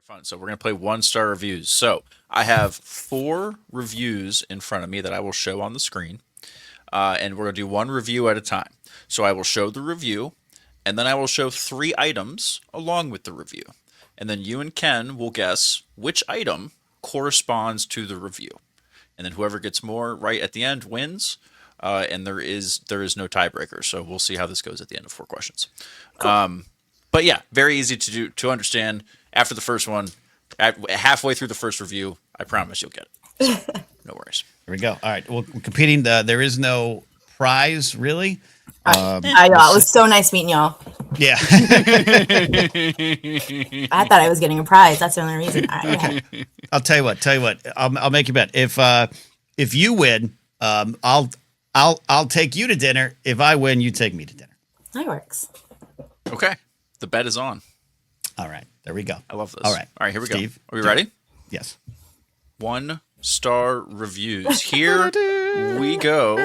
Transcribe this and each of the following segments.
Fun. So we're going to play 1-star reviews. So I have 4 reviews in front of me that I will show on the screen. And we're going to do 1 review at a time. So I will show the review, and then I will show 3 items along with the review. And then you and Ken will guess which item corresponds to the review. And then whoever gets more right at the end wins. And there is no tiebreaker. So we'll see how this goes at the end of 4 questions. Cool. But yeah, very easy to understand. After the first one, halfway through the first review, I promise you'll get it. So, no worries. Here we go. All right. Well, we're competing. There is no prize, really. I know. It was so nice meeting y'all. Yeah. I thought I was getting a prize. That's the only reason. I'll tell you what. I'll make you bet. If you win, I'll take you to dinner. If I win, you take me to dinner. That works. Okay. The bet is on. All right. There we go. I love this. All right. Here we Steve, go. Are we ready? Yes. 1-star reviews. Here we go.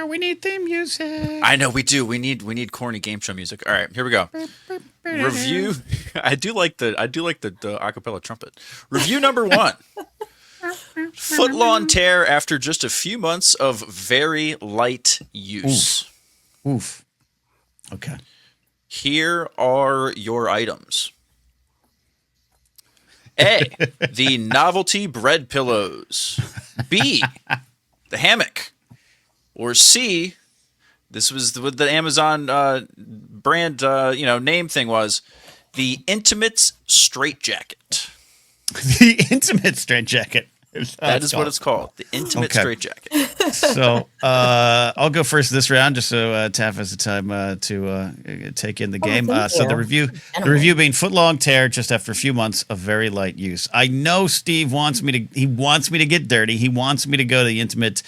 We need theme music. I know we do. We need corny game show music. All right, here we go. Review. I do like the acapella trumpet. Review number 1. Footlong tear after just a few months of very light use. Oof. Okay. Here are your items. A, the novelty bread pillows. B, the hammock. Or C, this was what the Amazon brand name thing was, the Intimates straitjacket. The Intimate straitjacket. That is what it's called. The Intimate straitjacket. So I'll go first this round, just so Taff has the time to take in the game. So the review being footlong tear just after a few months of very light use. I know Steve wants me to get dirty. He wants me to go to the Intimate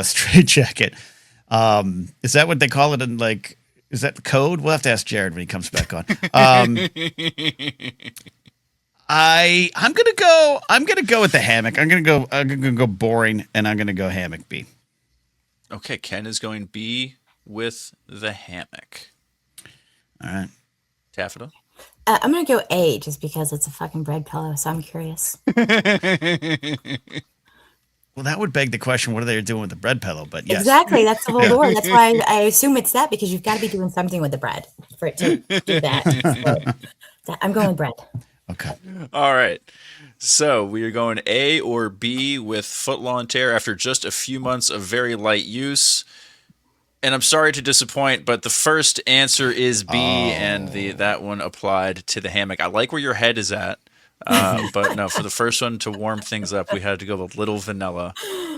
straitjacket. Is that what they call it? Is that the code? We'll have to ask Jared when he comes back on. I'm gonna go with the hammock. I'm gonna go boring, and I'm gonna go hammock B. Okay, Ken is going B with the hammock. All right, Taffeta. I'm gonna go A just because it's a fucking bread pillow. So I'm curious. Well, that would beg the question: what are they doing with the bread pillow? But yes, exactly. That's the whole door. That's why I assume it's that, because you've got to be doing something with the bread for it to do that. So, I'm going bread. Okay. All right. So we are going A or B with footlong tear after just a few months of very light use. And I'm sorry to disappoint, but the first answer is B, and that one applied to the hammock. I like where your head is at, but no, for the first one to warm things up, we had to go with little vanilla,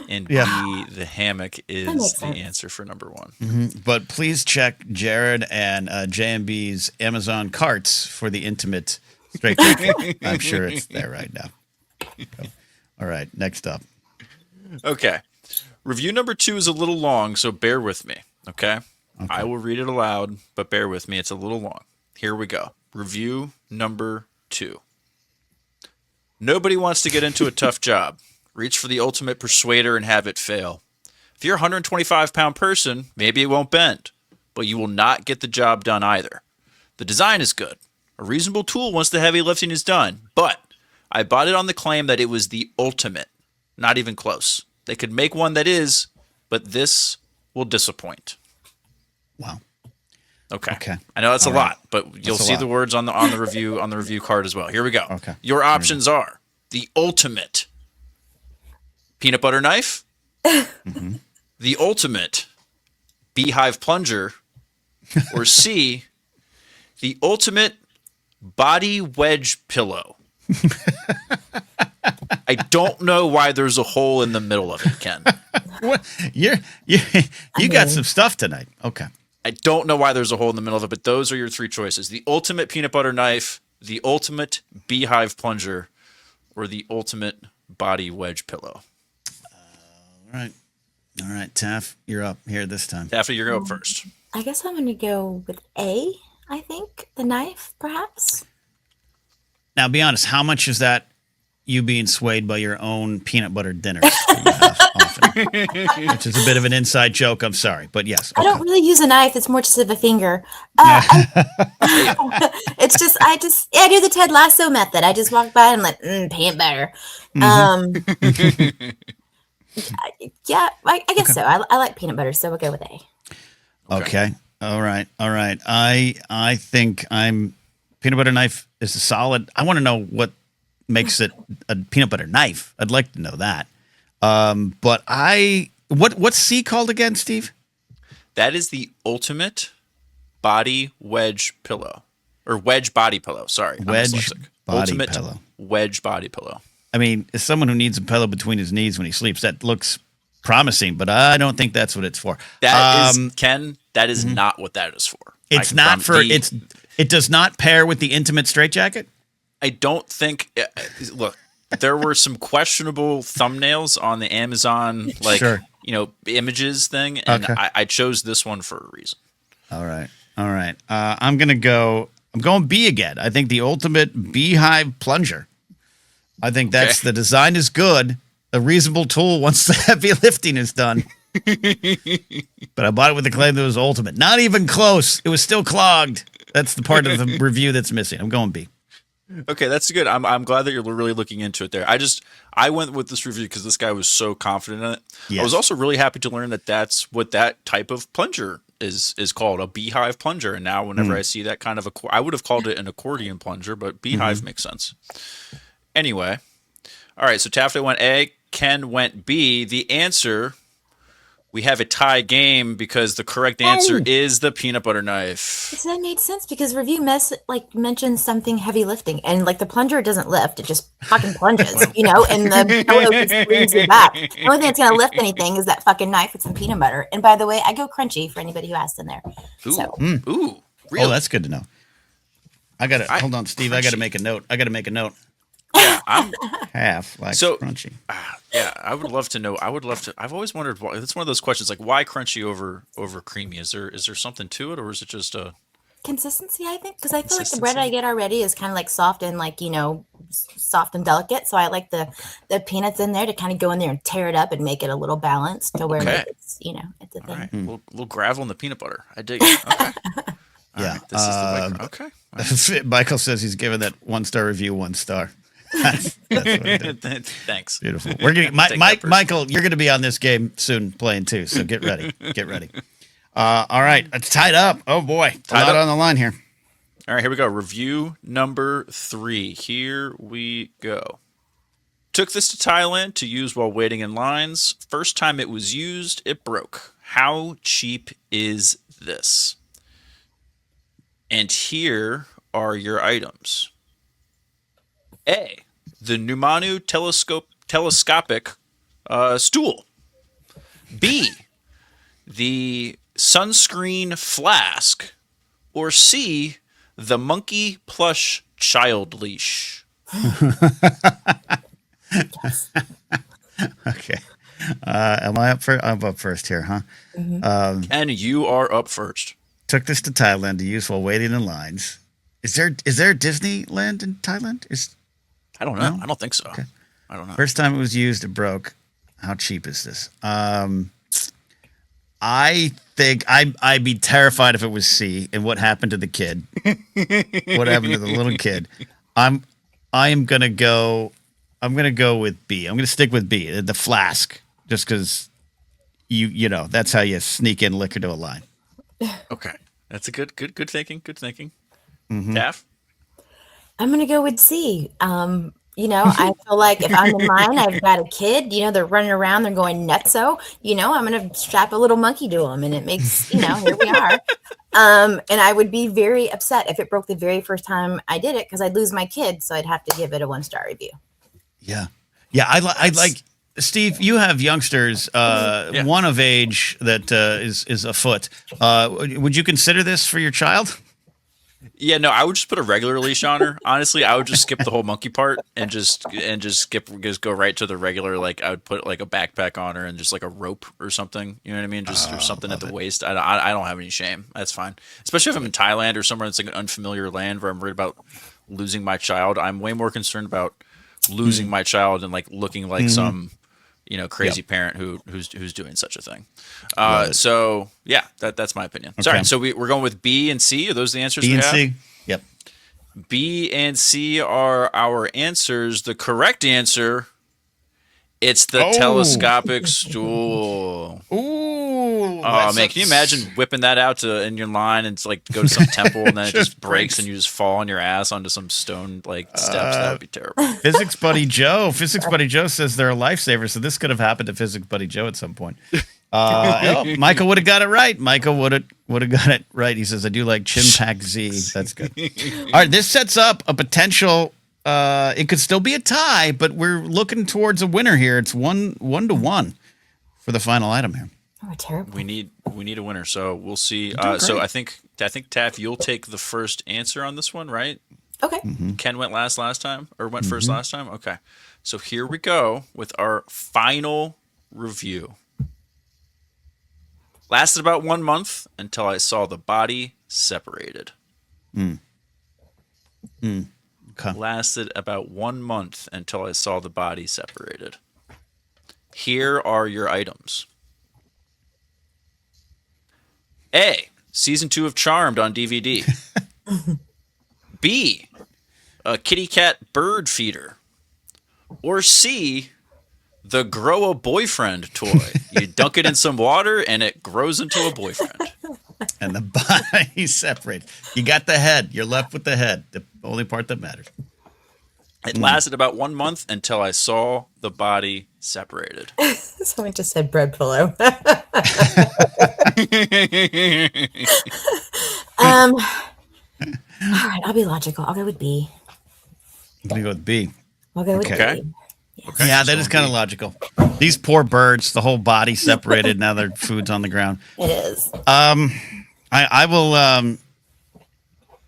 and B, the hammock is the answer for number 1. Mm-hmm. But please check Jared and JMB's Amazon carts for the Intimate straitjacket. I'm sure it's there right now. All right, next up. Okay. Review number 2 is a little long, so bear with me, okay? I will read it aloud, but bear with me. It's a little long. Here we go. Review number 2. Nobody wants to get into a tough job. Reach for the ultimate persuader and have it fail. If you're a 125-pound person, maybe it won't bend, but you will not get the job done either. The design is good. A reasonable tool once the heavy lifting is done, but I bought it on the claim that it was the ultimate. Not even close. They could make one that is, but this will disappoint. Wow. Okay. I know that's a lot, but you'll see the words on the review card as well. Here we go. Okay. Your options are the ultimate peanut butter knife, the ultimate beehive plunger, or C, the ultimate body wedge pillow. I don't know why there's a hole in the middle of it, Ken. What? You got some stuff tonight. Okay. I don't know why there's a hole in the middle of it, but those are your 3 choices. The ultimate peanut butter knife, the ultimate beehive plunger, or the ultimate body wedge pillow. All right, Taff, you're up here this time. Taffy, you're up first. I guess I'm going to go with A, I think. The knife, perhaps. Now, be honest, how much is that you being swayed by your own peanut butter dinners that you have often, which is a bit of an inside joke. I'm sorry, but yes. I Okay. don't really use a knife. It's more just of a finger. It's just I do the Ted Lasso method. I just walk by and I'm like peanut butter. Yeah, I guess so. I like peanut butter, so we'll go with A. Okay. All right. I think peanut butter knife is a solid. I want to know what makes it a peanut butter knife. I'd like to know that. But what's C called again, Steve? That is the ultimate body wedge pillow, or wedge body pillow. Sorry, Wedge body ultimate pillow. Wedge body pillow. I mean, as someone who needs a pillow between his knees when he sleeps, that looks promising, but I don't think that's what it's for. That is, Ken, that is not what that is for. It's not for it does not pair with the intimate straitjacket? I don't think. Look, there were some questionable thumbnails on the Amazon, images thing, and I chose this one for a reason. All right. I'm going B again. I think the ultimate beehive plunger. I think that's the design is good. A reasonable tool once the heavy lifting is done. But I bought it with the claim that it was ultimate. Not even close. It was still clogged. That's the part of the review that's missing. I'm going B. Okay, that's good. I'm glad that you're really looking into it there. I went with this review because this guy was so confident in it. Yes. I was also really happy to learn that that's what that type of plunger is called, a beehive plunger. And now whenever I see that kind of I would have called it an accordion plunger, but beehive makes sense. Anyway, all right. So Taffy went A, Ken went B. The answer, we have a tie game because the correct answer is the peanut butter knife. So that made sense because review mentions something heavy lifting, and the plunger doesn't lift; it just fucking plunges, and the pillow just brings it back. The only thing that's gonna lift anything is that fucking knife with some peanut butter. And by the way, I go crunchy for anybody who asked in there. Ooh, really? Oh, that's good to know. Hold on, Steve. Crunchy. I got to make a note. Yeah, I'm half crunchy. Yeah, I would love to know. I've always wondered why. It's one of those questions why crunchy over creamy? Is there something to it, or is it just a consistency? I think because I feel like the bread I get already is kind of soft and soft and delicate. So I like the peanuts in there to kind of go in there and tear it up and make it a little balanced to where it's it's a thing. Right. Little gravel in the peanut butter. I dig it. Okay. Yeah. Right, this is the way. Okay. Right. Michael says he's giving that 1-star review 1 star. That's what I did. Thanks. Beautiful. We're getting Michael. You're going to be on this game soon, playing too. So get ready. All right, it's tied up. Oh boy, a lot on the line here. All right, here we go. Review number 3. Here we go. Took this to Thailand to use while waiting in lines. First time it was used, it broke. How cheap is this? And here are your items. A, the Numanu telescopic stool. B, the sunscreen flask. Or C, the monkey plush child leash. Okay. Am I up first? I'm up first here, huh? Mm-hmm. And you are up first. Took this to Thailand to use while waiting in lines. Is there Disneyland in Thailand? I don't know. No? I don't think so. Okay. I don't know. First time it was used, it broke. How cheap is this? I think I'd be terrified if it was C. And what happened to the kid? What happened to the little kid? I'm gonna go with B. I'm gonna stick with B. The flask, just because you know that's how you sneak in liquor to a line. Okay, that's a good thinking. Good thinking. Mm-hmm. Daff? I'm gonna go with C. I feel like if I'm in line, I've got a kid. They're running around, they're going nutso. I'm gonna strap a little monkey to them, and it makes here we are. And I would be very upset if it broke the very first time I did it because I'd lose my kid, so I'd have to give it a 1-star review. Yeah. I like Steve. You have youngsters, one of age that is afoot. Would you consider this for your child? Yeah, no, I would just put a regular leash on her. Honestly, I would just skip the whole monkey part and just go right to the regular. I would put a backpack on her and just a rope or something. You know what I mean? Just or something at the waist. I don't have any shame. That's fine. Especially if I'm in Thailand or somewhere that's an unfamiliar land where I'm worried about losing my child. I'm way more concerned about losing my child and like looking like some, crazy parent who's doing such a thing. So yeah, that's my opinion. Okay. Sorry. So we're going with B and C. Are those the answers? B and have? C. Yep. B and C are our answers. The correct answer. It's the telescopic stool. Ooh. Oh man, can you imagine whipping that out in your line and it's like go to some temple and then it just breaks and you just fall on your ass onto some stone steps? That would be terrible. Physics Buddy Joe says they're a lifesaver, so this could have happened to Physics Buddy Joe at some point. Michael would have got it right. Michael would have got it right. He says, I do like Chimpanzee. That's good. All right, this sets up a potential. It could still be a tie, but we're looking towards a winner here. It's 1-1 for the final item here. Oh, terrible. We need a winner, so we'll see. So I think Taff, you'll take the first answer on this one, right? Okay. Mm-hmm. Ken went first last time. Okay. So here we go with our final review. Lasted about 1 month until I saw the body separated. Okay. Lasted about 1 month until I saw the body separated. Here are your items. A. Season 2 of Charmed on DVD. B. A kitty cat bird feeder. Or C. The Grow a Boyfriend toy. You dunk it in some water and it grows into a boyfriend. And the body separated. You got the head. You're left with the head. The only part that matters. It lasted about 1 month until I saw the body separated. Someone just said bread pillow. All right, I'll be logical. I'll go with B. I'm going to go with B. I'll go with B. Okay. Yes. Yeah, that is kind of logical. These poor birds, the whole body separated. Now their food's on the ground. It is. I will.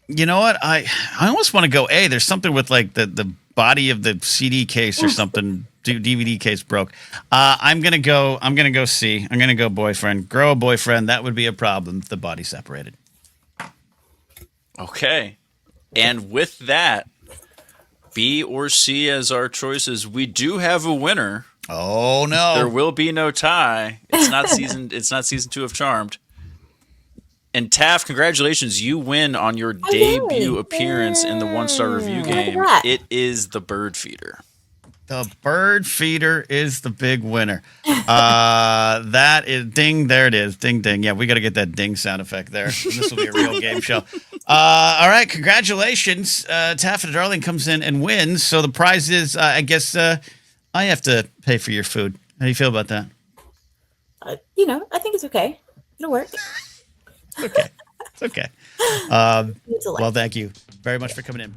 You know what? I almost want to go A. There's something with like the body of the CD case or something. DVD case broke. I'm gonna go C. I'm gonna go boyfriend. Grow a boyfriend. That would be a problem if the body separated. Okay. And with that, B or C as our choices, we do have a winner. Oh no. There will be no tie. It's not season 2 of Charmed. And Taff, congratulations. You win on your debut appearance in the 1-star review game. It is the bird feeder. The bird feeder is the big winner. That is ding. There it is. Ding, ding. Yeah, we got to get that ding sound effect there. This will be a real game show. All right. Congratulations. Taff and Darling comes in and wins. So the prize is, I guess, I have to pay for your food. How do you feel about that? I think it's okay. It'll work. Okay. It's okay. Well, thank you very much for coming in.